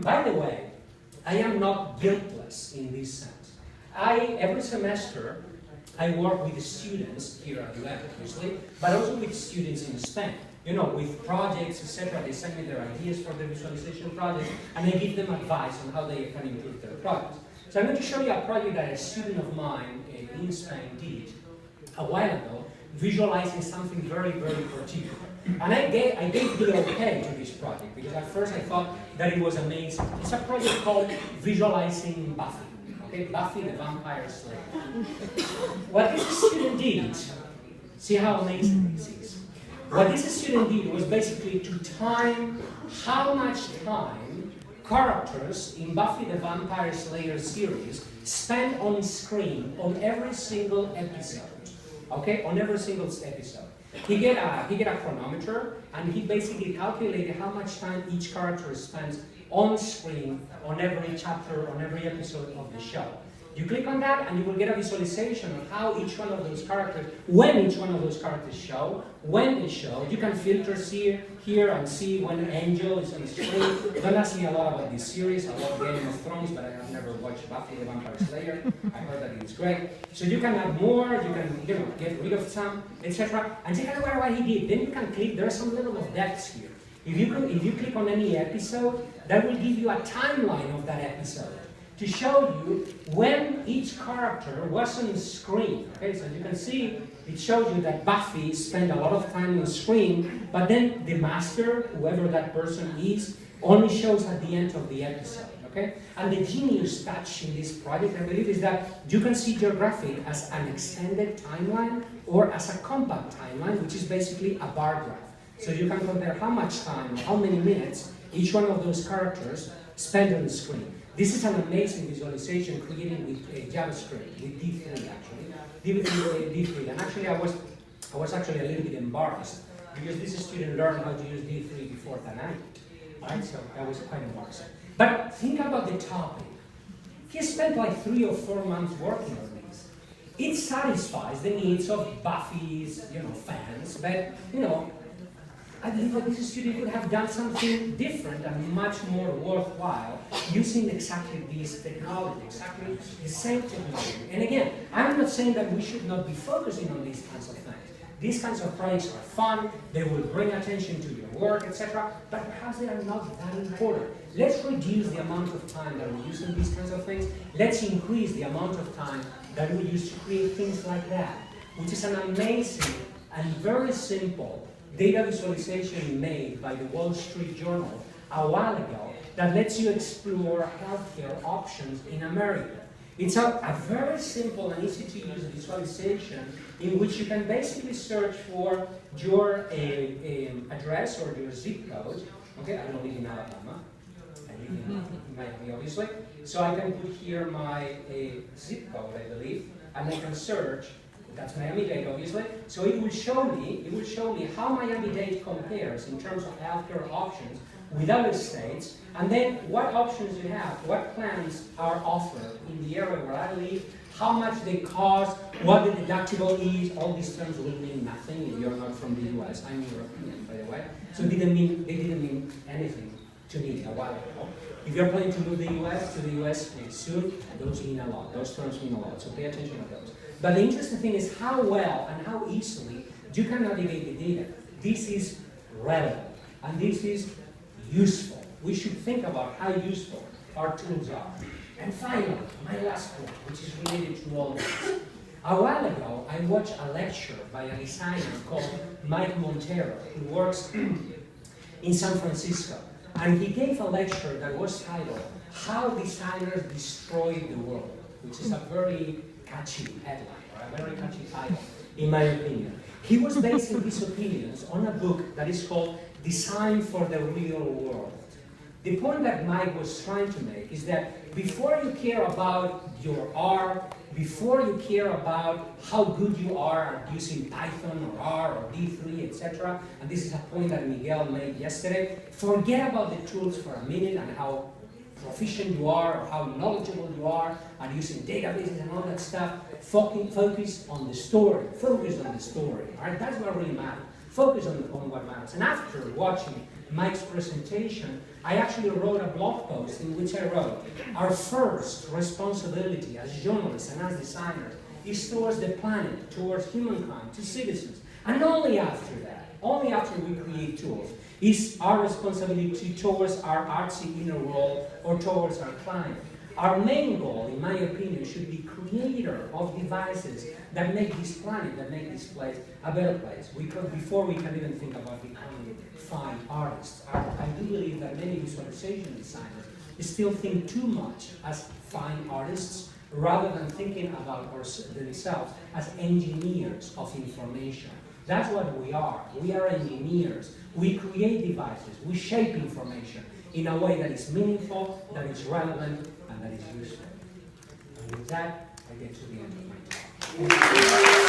By the way, I am not guiltless in this sense. Every semester, I work with students here at UF, obviously, but also with students in Spain. You know, with projects, etc. They send me their ideas for their visualization projects, and I give them advice on how they can improve their projects. So I'm going to show you a project that a student of mine in Spain did a while ago, visualizing something very, very particular. And I gave the okay to this project, because at first I thought that it was amazing. It's a project called Visualizing Buffy. Okay, Buffy the Vampire Slayer. What this student did, see how amazing this is. What this student did was basically to time how much time characters in Buffy the Vampire Slayer series spend on screen on every single episode. Okay, on every single episode. He get a chronometer, and he basically calculated how much time each character spends on screen on every chapter, on every episode of the show. You click on that and you will get a visualization of how each one of those characters, when each one of those characters show, when they show. You can filter here and see when Angel is on the screen. Don't ask me a lot about this series. I love Game of Thrones, but I have never watched Buffy the Vampire Slayer. I heard that it's great. So you can add more, you can get rid of some, etc. And take a look at what he did. Then you can click, there's some level of depth here. If you click on any episode, that will give you a timeline of that episode to show you when each character was on the screen. Okay, so you can see it shows you that Buffy spent a lot of time on the screen, but then the master, whoever that person is, only shows at the end of the episode. Okay? And the genius touch in this project, I believe, is that you can see your graphic as an extended timeline or as a compact timeline, which is basically a bar graph. So you can compare how much time, how many minutes each one of those characters spend on the screen. This is an amazing visualization created with JavaScript, with D3 actually. D3, and actually I was actually a little bit embarrassed because this student learned how to use D3 before than I did. Right? So that was quite embarrassing. But think about the topic. He spent like 3 or 4 months working on this. It satisfies the needs of Buffy's, fans, but I believe that this student could have done something different and much more worthwhile using exactly this technology, exactly the same technology. And again, I'm not saying that we should not be focusing on these kinds of things. These kinds of projects are fun, they will bring attention to your work, etc., but perhaps they are not that important. Let's reduce the amount of time that we use on these kinds of things. Let's increase the amount of time that we use to create things like that, which is an amazing and very simple data visualization made by the Wall Street Journal a while ago that lets you explore healthcare options in America. It's a very simple and easy to use visualization in which you can basically search for your address or your zip code. Okay, I don't live in Alabama. I live in Miami, obviously. So I can put here my zip code, I believe, and I can search. That's Miami-Dade, obviously. So it will show me how Miami-Dade compares in terms of healthcare options with other states, and then what options you have, what plans are offered in the area where I live, how much they cost, what the deductible is. All these terms will mean nothing if you're not from the US. I'm European, by the way. So they didn't mean anything to me a while ago. If you're planning to move to the US soon, those mean a lot. Those terms mean a lot. So pay attention to those. But the interesting thing is how well and how easily you can navigate the data. This is relevant and this is useful. We should think about how useful our tools are. And finally, my last point, which is related to all this. A while ago, I watched a lecture by a designer called Mike Montero, who works in San Francisco. And he gave a lecture that was titled, How Designers Destroyed the World, which is a very catchy headline, or a very catchy title, in my opinion. He was basing his opinions on a book that is called Design for the Real World. The point that Mike was trying to make is that before you care about your art, before you care about how good you are at using Python or R or D3, etc., and this is a point that Miguel made yesterday, forget about the tools for a minute and how proficient you are or how knowledgeable you are at using databases and all that stuff. Focus on the story. Focus on the story. All right? That's what really matters. Focus on what matters. And after watching Mike's presentation, I actually wrote a blog post in which I wrote, our first responsibility as journalists and as designers is towards the planet, towards humankind, to citizens. And only after that, only after we create tools, is our responsibility towards our artsy inner world or towards our client. Our main goal, in my opinion, should be creator of devices that make this planet, that make this place a better place. Before we can even think about becoming fine artists. I do believe that many visualization designers still think too much as fine artists rather than thinking about themselves as engineers of information. That's what we are. We are engineers. We create devices. We shape information in a way that is meaningful, that is relevant, and that is useful. And with that, I get to the end of my talk.